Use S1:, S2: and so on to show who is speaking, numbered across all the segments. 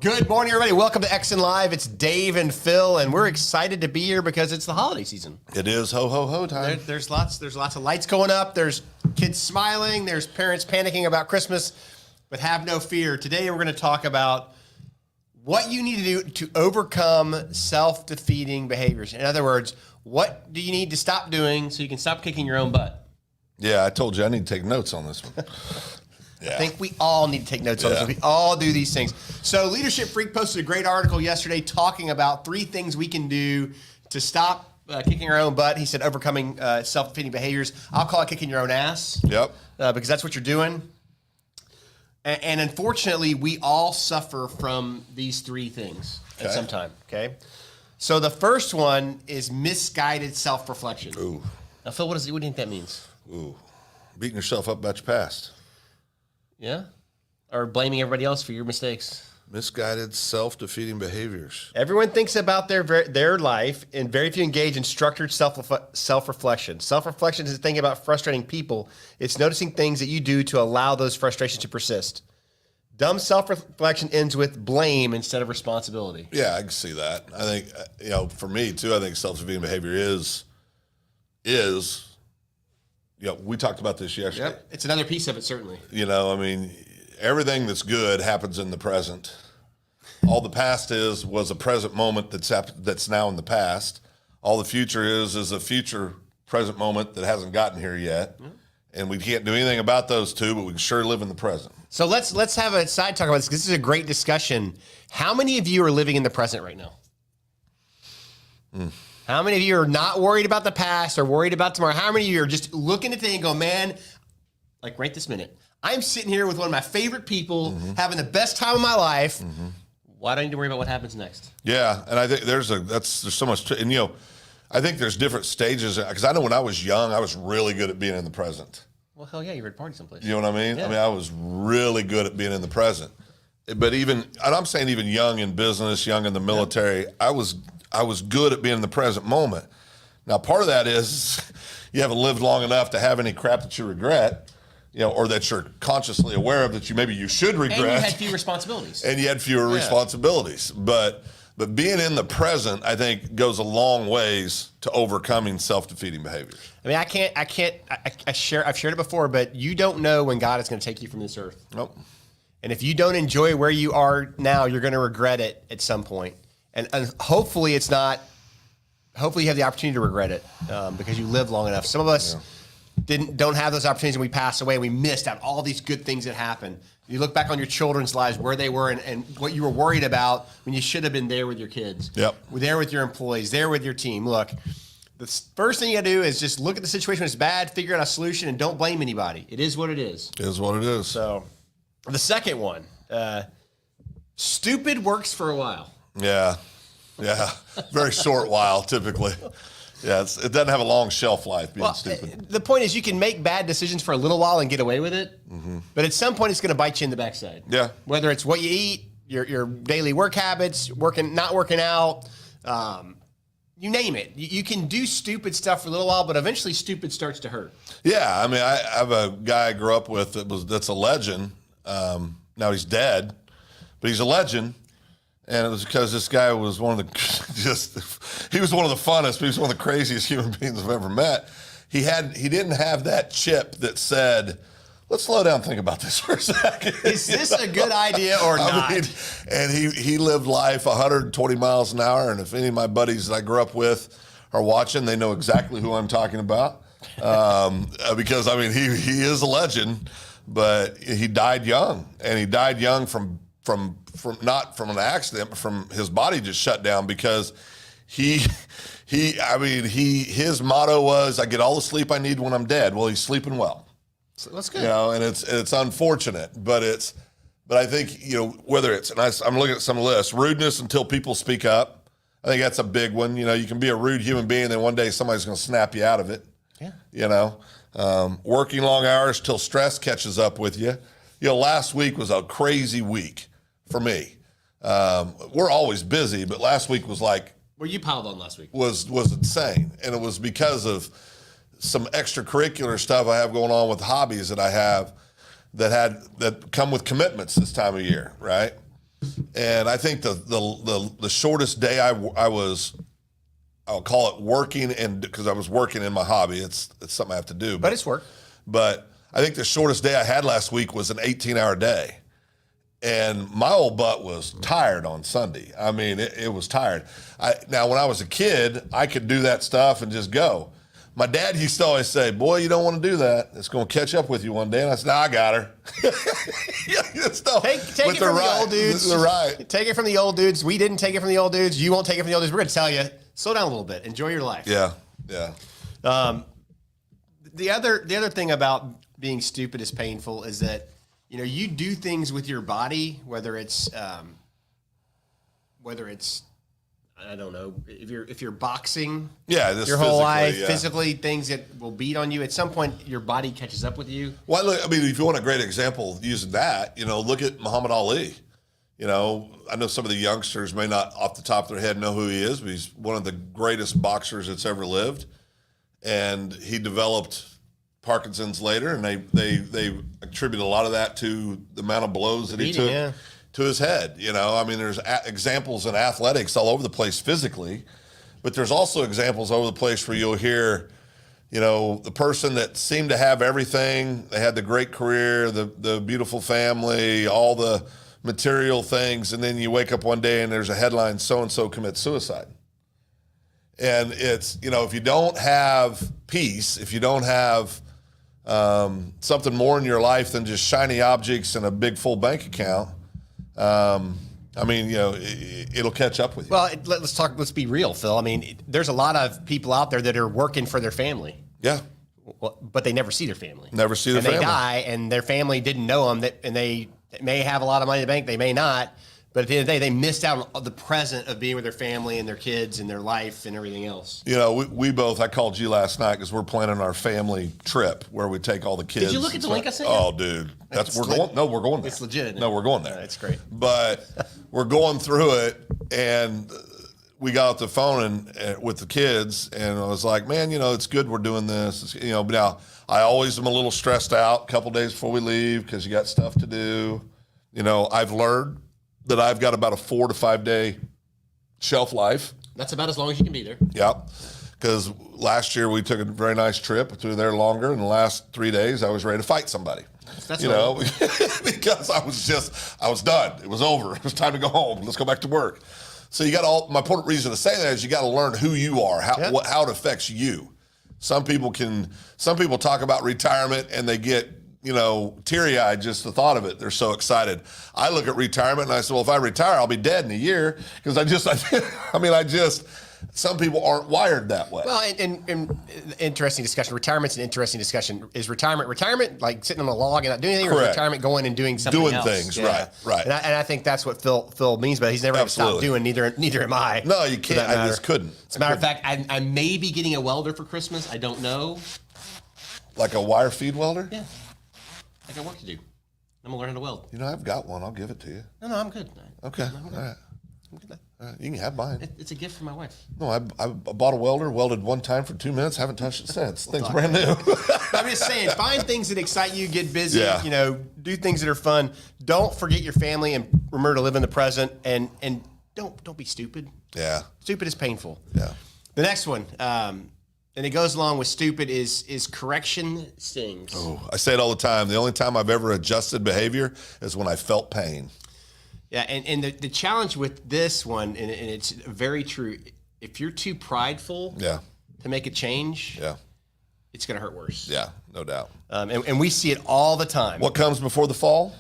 S1: Good morning, everybody. Welcome to EXSIN Live. It's Dave and Phil, and we're excited to be here because it's the holiday season.
S2: It is ho ho ho time.
S1: There's lots of lights going up. There's kids smiling. There's parents panicking about Christmas, but have no fear. Today we're going to talk about what you need to do to overcome self-defeating behaviors. In other words, what do you need to stop doing so you can stop kicking your own butt?
S2: Yeah, I told you I need to take notes on this one. Yeah.
S1: I think we all need to take notes on this. We all do these things. So Leadership Freak posted a great article yesterday talking about 3 things we can do to stop kicking our own butt. He said overcoming self-defeating behaviors. I'll call it kicking your own ass.
S2: Yep.
S1: Because that's what you're doing. And unfortunately, we all suffer from these 3 things at some time, okay? So the first one is misguided self-reflection.
S2: Ooh.
S1: Now, Phil, what do you think that means?
S2: Ooh. Beating yourself up about your past.
S1: Yeah? Or blaming everybody else for your mistakes.
S2: Misguided self-defeating behaviors.
S1: Everyone thinks about their life, and very few engage in structured self-reflection. Self-reflection is thinking about frustrating people. It's noticing things that you do to allow those frustrations to persist. Dumb self-reflection ends with blame instead of responsibility.
S2: Yeah, I can see that. I think, for me too, I think self-defeating behavior is, we talked about this yesterday.
S1: Yep. It's another piece of it, certainly.
S2: Everything that's good happens in the present. All the past was a present moment that's now in the past. All the future is a future present moment that hasn't gotten here yet. Mm-hmm. And we can't do anything about those 2, but we can sure live in the present.
S1: So let's have a side talk about this, because this is a great discussion. How many of you are living in the present right now? How many of you are not worried about the past or worried about tomorrow? How many of you are just looking at today and go, man, like right this minute, I'm sitting here with one of my favorite people, having the best time of my life. Why do I need to worry about what happens next?
S2: Yeah, and I think there's so much, I think there's different stages, because I know when I was young, I was really good at being in the present.
S1: Well, hell yeah, you were at a party someplace.
S2: You know what I mean?
S1: Yeah.
S2: I was really good at being in the present. But and I'm saying even young in business, young in the military, I was good at being in the present moment. Now, part of that is you haven't lived long enough to have any crap that you regret, or that you're consciously aware of that maybe you should regret.
S1: And you had few responsibilities.
S2: And you had fewer responsibilities. But being in the present, I think, goes a long ways to overcoming self-defeating behaviors.
S1: I've shared it before, but you don't know when God is going to take you from this earth.
S2: Nope.
S1: And if you don't enjoy where you are now, you're going to regret it at some point. And hopefully it's not, hopefully you have the opportunity to regret it because you lived long enough. Some of us don't have those opportunities, and we passed away and we missed out all these good things that happened. You look back on your children's lives, where they were and what you were worried about when you should have been there with your kids.
S2: Yep.
S1: There with your employees, there with your team. Look, the first thing you got to do is just look at the situation when it's bad, figure out a solution, and don't blame anybody. It is what it is.
S2: It is what it is.
S1: So the second one, stupid works for a while.
S2: Yeah. Very short while, typically. Yeah, it doesn't have a long shelf life being stupid.
S1: The point is you can make bad decisions for a little while and get away with it, but at some point it's going to bite you in the backside.
S2: Yeah.
S1: Whether it's what you eat, your daily work habits, not working out, you name it. You can do stupid stuff for a little while, but eventually stupid starts to hurt.
S2: Yeah, I have a guy I grew up with that's a legend. Now he's dead, but he's a legend. And it was because this guy was one of the, he was one of the funnest, but he was one of the craziest human beings I've ever met. He didn't have that chip that said, let's slow down and think about this for a second.
S1: Is this a good idea or not?
S2: And he lived life 120 miles an hour. And if any of my buddies that I grew up with are watching, they know exactly who I'm talking about. Because, he is a legend, but he died young. And he died young from not from an accident, but from his body just shut down because his motto was, I get all the sleep I need when I'm dead. Well, he's sleeping well.
S1: So that's good.
S2: And it's unfortunate, but I think, whether it's, and I'm looking at some lists, rudeness until people speak up. I think that's a big one. You can be a rude human being, then one day somebody's going to snap you out of it. Yeah. Working long hours till stress catches up with you. Last week was a crazy week for me. We're always busy, but last week was like,
S1: well, you piled on last week.
S2: Was insane. And it was because of some extracurricular stuff I have going on with hobbies that I have that come with commitments this time of year, right? And I think the shortest day I'll call it working, and because I was working in my hobby, it's something I have to do.
S1: But it's work.
S2: But I think the shortest day I had last week was an 18-hour day. And my old butt was tired on Sunday. I mean, it was tired. Now, when I was a kid, I could do that stuff and just go. My dad used to always say, boy, you don't want to do that. It's going to catch up with you one day. And I said, I got her.
S1: Take it from the old dudes.
S2: They're right.
S1: Take it from the old dudes. We didn't take it from the old dudes. You won't take it from the old dudes. We're going to tell you, slow down a little bit. Enjoy your life.
S2: Yeah.
S1: The other thing about being stupid is painful is that, you do things with your body, whether it's I don't know, if you're boxing, your whole life, physically, things that will beat on you. At some point, your body catches up with you.
S2: Well, look, I mean, if you want a great example using that, look at Muhammad Ali. I know some of the youngsters may not off the top of their head know who he is, but he's one of the greatest boxers that's ever lived. And he developed Parkinson's later, and they attribute a lot of that to the amount of blows that he took to his head. I mean, there's examples in athletics all over the place physically, but there's also examples all over the place where you'll hear, the person that seemed to have everything, they had the great career, the beautiful family, all the material things, and then you wake up one day and there's a headline, so-and-so commits suicide. And it's, if you don't have peace, if you don't have something more in your life than just shiny objects and a big full bank account, I mean, it'll catch up with you.
S1: Well, let's be real, Phil. I mean, there's a lot of people out there that are working for their family.
S2: Yeah.
S1: Well, but they never see their family.
S2: Never see their family.
S1: And they die, and their family didn't know them, and they may have a lot of money in the bank, they may not. But at the end of the day, they missed out on the present of being with their family and their kids and their life and everything else.
S2: We both, I called you last night because we're planning our family trip where we take all the kids.
S1: Did you look at the link I sent you?
S2: Oh, dude. We're going there.
S1: It's legit.
S2: No, we're going there.
S1: It's great.
S2: But we're going through it, and we got off the phone with the kids, and I was like, man, it's good we're doing this. But now I always am a little stressed out a couple days before we leave because you got stuff to do. I've learned that I've got about a 4 to 5 day shelf life.
S1: That's about as long as you can be there.
S2: Yep. Because last year we took a very nice trip. We were there longer. And the last 3 days I was ready to fight somebody.
S1: That's
S2: because I was done. It was over. It was time to go home. Let's go back to work. So my important reason to say that is you got to learn who you are, how it affects you. Some people talk about retirement and they get teary-eyed just the thought of it. They're so excited. I look at retirement and I say, well, if I retire, I'll be dead in a year because some people aren't wired that way.
S1: Well, and interesting discussion. Retirement's an interesting discussion. Is retirement like sitting on a log and not doing anything, or is retirement going and doing something else?
S2: Doing things, right.
S1: And I think that's what Phil means, but he's never going to stop doing. Neither am I.
S2: No, you can't. I just couldn't.
S1: As a matter of fact, I may be getting a welder for Christmas. I don't know.
S2: Like a wire feed welder?
S1: Yeah. I got work to do. I'm going to learn how to weld.
S2: I've got one. I'll give it to you.
S1: No, I'm good.
S2: Okay. All right. You can have mine.
S1: It's a gift from my wife.
S2: No, I bought a welder, welded one time for 2 minutes, haven't touched it since. Thing's brand new.
S1: I'm just saying, find things that excite you, get busy, do things that are fun. Don't forget your family and remember to live in the present, and don't be stupid.
S2: Yeah.
S1: Stupid is painful.
S2: Yeah.
S1: The next one, and it goes along with stupid, is correction stings.
S2: Oh, I say it all the time. The only time I've ever adjusted behavior is when I felt pain.
S1: Yeah, and the challenge with this one, and it's very true, if you're too prideful to make a change, it's going to hurt worse.
S2: Yeah, no doubt.
S1: And we see it all the time.
S2: What comes before the fall?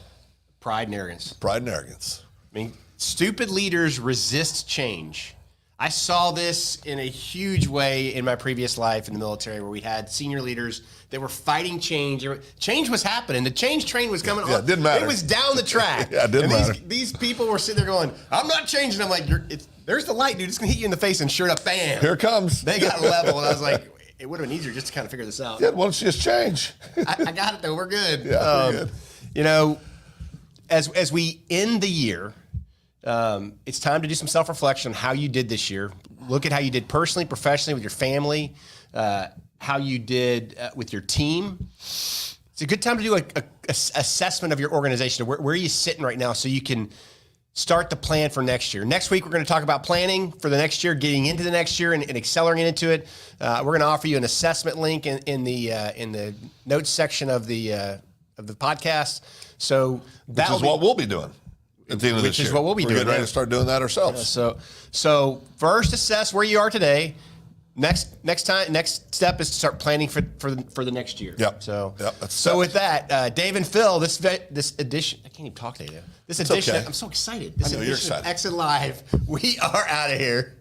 S1: Pride and arrogance.
S2: Pride and arrogance.
S1: I mean, stupid leaders resist change. I saw this in a huge way in my previous life in the military, where we had senior leaders that were fighting change. Change was happening. The change train was coming on.
S2: Yeah, it didn't matter.
S1: It was down the track.
S2: It didn't matter.
S1: These people were sitting there going, I'm not changing. I'm like, there's the light, dude. It's going to hit you in the face, and sure enough, bam.
S2: Here it comes.
S1: They got level, and I was like, it would have been easier just to kind of figure this out.
S2: Yeah, why don't you just change?
S1: I got it, though. We're good.
S2: Yeah, we're good.
S1: As we end the year, it's time to do some self-reflection on how you did this year. Look at how you did personally, professionally, with your family, how you did with your team. It's a good time to do a assessment of your organization. Where are you sitting right now, so you can start the plan for next year. Next week, we're going to talk about planning for the next year, getting into the next year and accelerating into it. We're going to offer you an assessment link in the notes section of the podcast. So
S2: Which is what we'll be doing at the end of this year.
S1: Which is what we'll be doing.
S2: We're getting ready to start doing that ourselves.
S1: So first assess where you are today. Next step is to start planning for the next year.
S2: Yep.
S1: So
S2: That's
S1: with that, Dave and Phil, this edition, I can't even talk today. This edition,
S2: okay.
S1: I'm so excited. This
S2: I know, you're
S1: edition of
S2: excited.
S1: EXSIN Live, we are out of here.